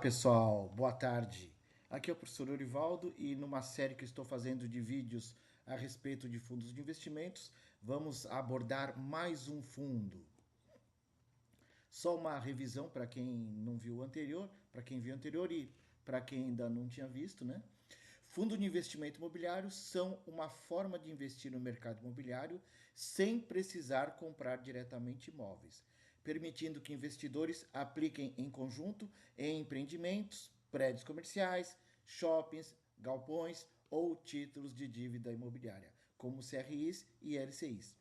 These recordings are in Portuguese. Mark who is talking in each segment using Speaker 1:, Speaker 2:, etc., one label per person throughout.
Speaker 1: Pessoal, boa tarde. Aqui é o professor Orivaldo e numa série que estou fazendo de vídeos a respeito de fundos de investimentos, vamos abordar mais um fundo. Só uma revisão para quem não viu o anterior, para quem viu o anterior e para quem ainda não tinha visto, né? Fundos de investimento imobiliário são uma forma de investir no mercado imobiliário sem precisar comprar diretamente imóveis, permitindo que investidores apliquem em conjunto em empreendimentos, prédios comerciais, shoppings, galpões ou títulos de dívida imobiliária, como CRIs e LCIs.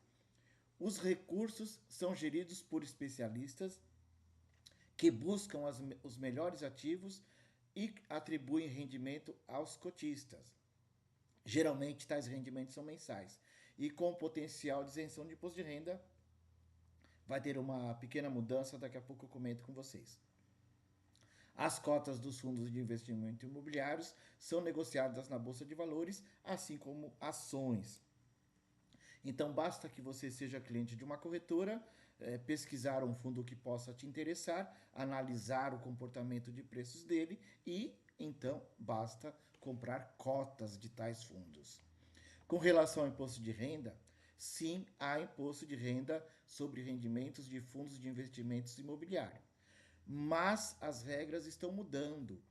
Speaker 1: Os recursos são geridos por especialistas que buscam os melhores ativos e atribuem rendimento aos cotistas. Geralmente, tais rendimentos são mensais e com potencial de isenção de imposto de renda. Vai ter uma pequena mudança, daqui a pouco eu comento com vocês. As cotas dos fundos de investimento imobiliários são negociadas na Bolsa de Valores, assim como ações. Então, basta que você seja cliente de uma corretora, pesquisar um fundo que possa te interessar, analisar o comportamento de preços dele e, então, basta comprar cotas de tais fundos. Com relação ao imposto de renda, sim, há imposto de renda sobre rendimentos de fundos de investimentos imobiliários. Mas as regras estão mudando.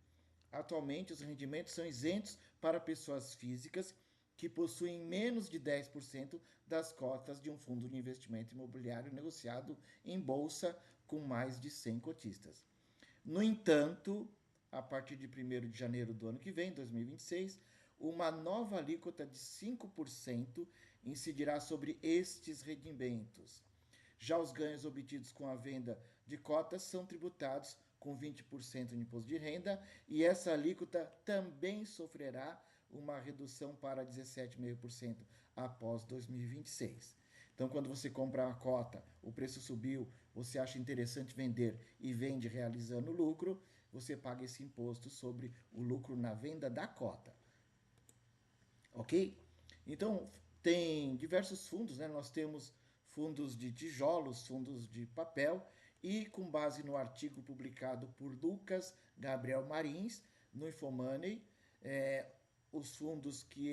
Speaker 1: Atualmente, os rendimentos são isentos para pessoas físicas que possuem menos de 10% das cotas de um fundo de investimento imobiliário negociado em bolsa com mais de 100 cotistas. No entanto, a partir de 1º de janeiro do ano que vem, 2026, uma nova alíquota de 5% incidirá sobre estes rendimentos. Já os ganhos obtidos com a venda de cotas são tributados com 20% de imposto de renda e essa alíquota também sofrerá uma redução para 17,5% após 2026. Então, quando você compra uma cota, o preço subiu, você acha interessante vender e vende realizando lucro, você paga esse imposto sobre o lucro na venda da cota. Ok? Então, tem diversos fundos, né? Nós temos fundos de tijolos, fundos de papel, e com base no artigo publicado por Lucas Gabriel Marins, no Infomoney, os fundos que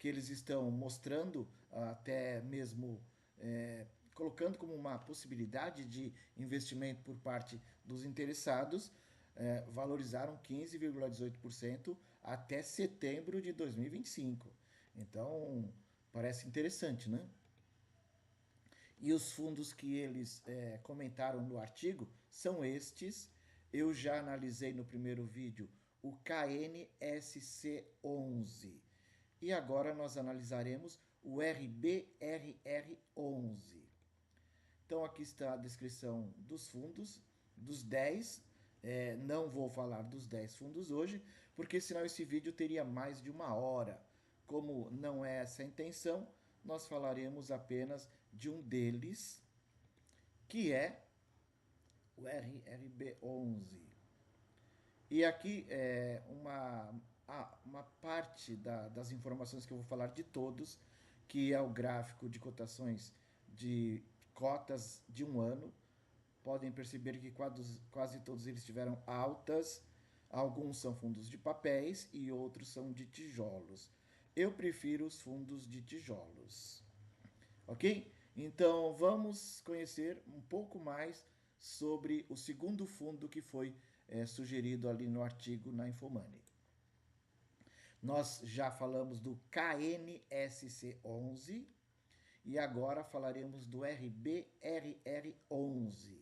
Speaker 1: eles estão mostrando, até mesmo colocando como uma possibilidade de investimento por parte dos interessados, valorizaram 15,18% até setembro de 2025. Então, parece interessante, né? E os fundos que eles comentaram no artigo são estes. Eu já analisei no primeiro vídeo o KNSC11. E agora nós analisaremos o RBRR11. Então aqui está a descrição dos fundos, dos 10. Não vou falar dos 10 fundos hoje, porque senão esse vídeo teria mais de 1 hora. Como não é essa a intenção, nós falaremos apenas de um deles, que é o RRB11. E aqui é uma parte das informações que eu vou falar de todos, que é o gráfico de cotações de cotas de um ano. Podem perceber que quase todos eles tiveram altas. Alguns são fundos de papéis e outros são de tijolos. Eu prefiro os fundos de tijolos. Ok? Então vamos conhecer um pouco mais sobre o segundo fundo que foi sugerido ali no artigo na Infomoney. Nós já falamos do KNSC11 e agora falaremos do RBRR11.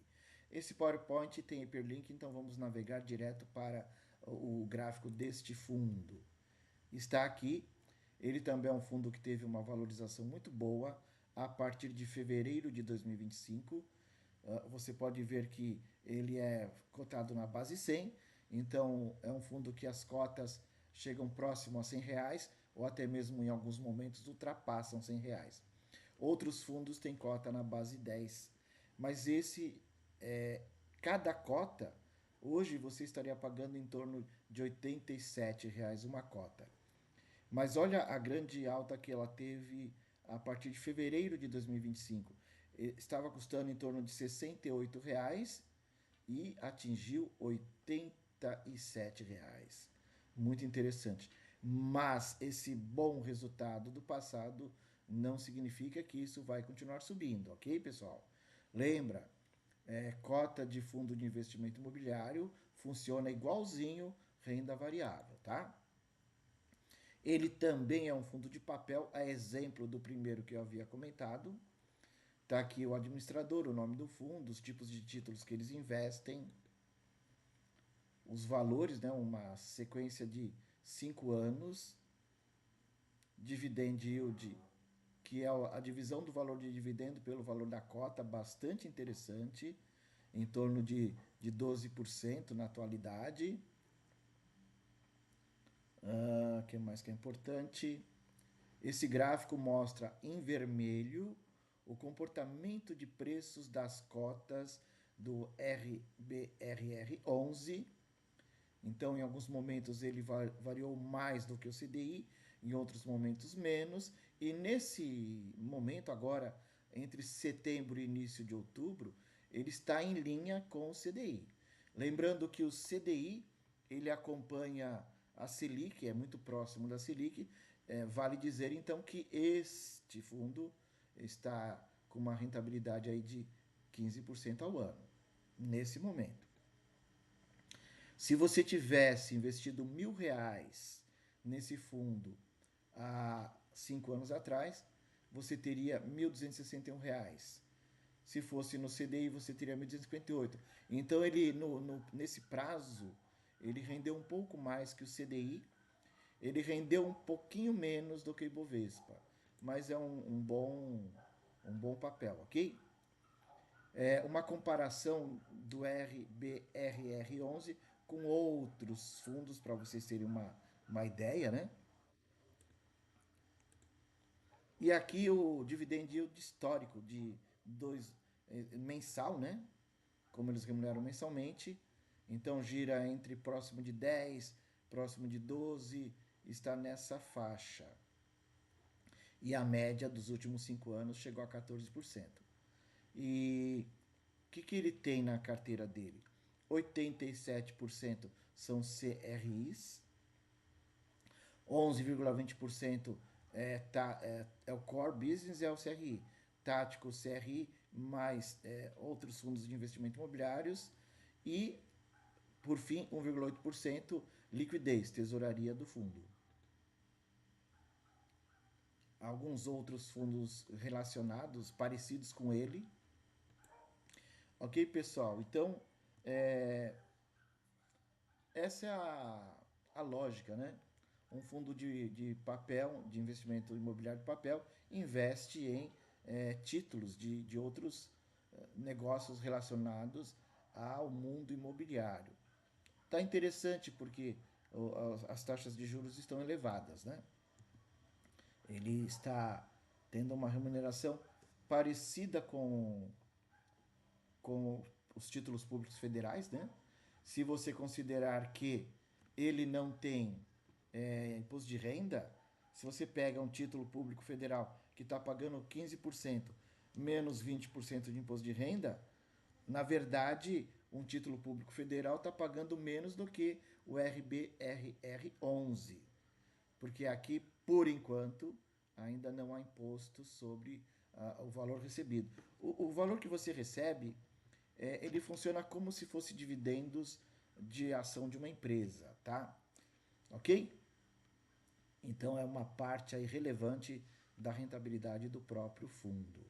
Speaker 1: Esse PowerPoint tem hiperlink, então vamos navegar direto para o gráfico deste fundo. Está aqui. Ele também é um fundo que teve uma valorização muito boa a partir de fevereiro de 2025. Você pode ver que ele é cotado na base 100, então é um fundo que as cotas chegam próximo a R$ 100 ou até mesmo em alguns momentos ultrapassam R$ 100. Outros fundos têm cota na base 10, mas cada cota, hoje você estaria pagando em torno de R$ 87 uma cota. Mas olha a grande alta que ela teve a partir de fevereiro de 2025. Estava custando em torno de R$ 68 e atingiu R$ R$ 47. Muito interessante. Mas esse bom resultado do passado não significa que isso vai continuar subindo, ok, pessoal? Lembra, cota de fundo de investimento imobiliário funciona igualzinho renda variável, tá? Ele também é um fundo de papel, a exemplo do primeiro que eu havia comentado. Está aqui o administrador, o nome do fundo, os tipos de títulos que eles investem, os valores, né, uma sequência de 5 anos, dividend yield, que é a divisão do valor de dividendo pelo valor da cota, bastante interessante, em torno de 12% na atualidade. Que mais que é importante? Esse gráfico mostra em vermelho o comportamento de preços das cotas do RBRR11. Então, em alguns momentos ele variou mais do que o CDI, em outros momentos menos. E nesse momento agora, entre setembro e início de outubro, ele está em linha com o CDI. Lembrando que o CDI ele acompanha a Selic, é muito próximo da Selic. Vale dizer então que este fundo está com uma rentabilidade aí de 15% ao ano, nesse momento. Se você tivesse investido R$ 1.000 nesse fundo há 5 anos atrás, você teria R$ 1.261. Se fosse no CDI, você teria 1.258. Então, ele nesse prazo, ele rendeu um pouco mais que o CDI, ele rendeu um pouquinho menos do que o Ibovespa, mas é um bom papel, ok? Uma comparação do RBRR11 com outros fundos, para vocês terem uma ideia, né? E aqui o dividend yield histórico mensal, né? Como eles remuneram mensalmente. Então gira entre próximo de 10, próximo de 12, está nessa faixa. E a média dos últimos 5 anos chegou a 14%. E o que ele tem na carteira dele? 87% são CRIs, 11,20% é o Core Business, é o CRI. Tático CRI, mais outros fundos de investimento imobiliários. E, por fim, 1,8% liquidez, tesouraria do fundo. Alguns outros fundos relacionados, parecidos com ele. Ok, pessoal? Então, essa é a lógica, né? Um fundo de papel, de investimento imobiliário de papel, investe em títulos de outros negócios relacionados ao mundo imobiliário. Tá interessante porque as taxas de juros estão elevadas, né? Ele está tendo uma remuneração parecida com os títulos públicos federais, né? Se você considerar que ele não tem imposto de renda, se você pega um título público federal que está pagando 15% menos 20% de imposto de renda, na verdade, um título público federal está pagando menos do que o RBRR11, porque aqui, por enquanto, ainda não há imposto sobre o valor recebido. O valor que você recebe, ele funciona como se fosse dividendos de ação de uma empresa, tá? Ok? Então, é uma parte aí relevante da rentabilidade do próprio fundo.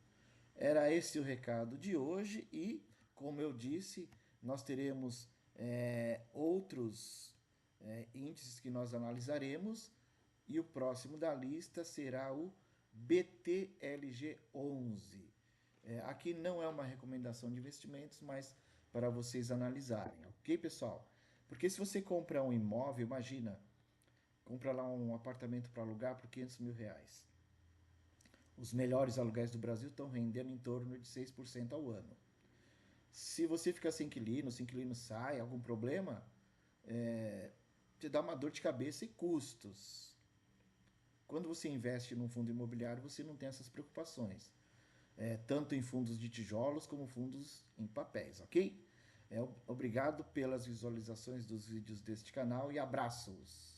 Speaker 1: Era esse o recado de hoje e, como eu disse, nós teremos outros índices que nós analisaremos e o próximo da lista será o BTLG11. Aqui não é uma recomendação de investimentos, mas para vocês analisarem, ok, pessoal? Porque se você compra um imóvel, imagina, compra lá um apartamento para alugar por R$ 500.000. Os melhores aluguéis do Brasil estão rendendo em torno de 6% ao ano. Se você ficar sem inquilino, se o inquilino sai, algum problema, te dá uma dor de cabeça e custos. Quando você investe num fundo imobiliário, você não tem essas preocupações. Tanto em fundos de tijolos como fundos em papéis, ok? Obrigado pelas visualizações dos vídeos deste canal e abraços!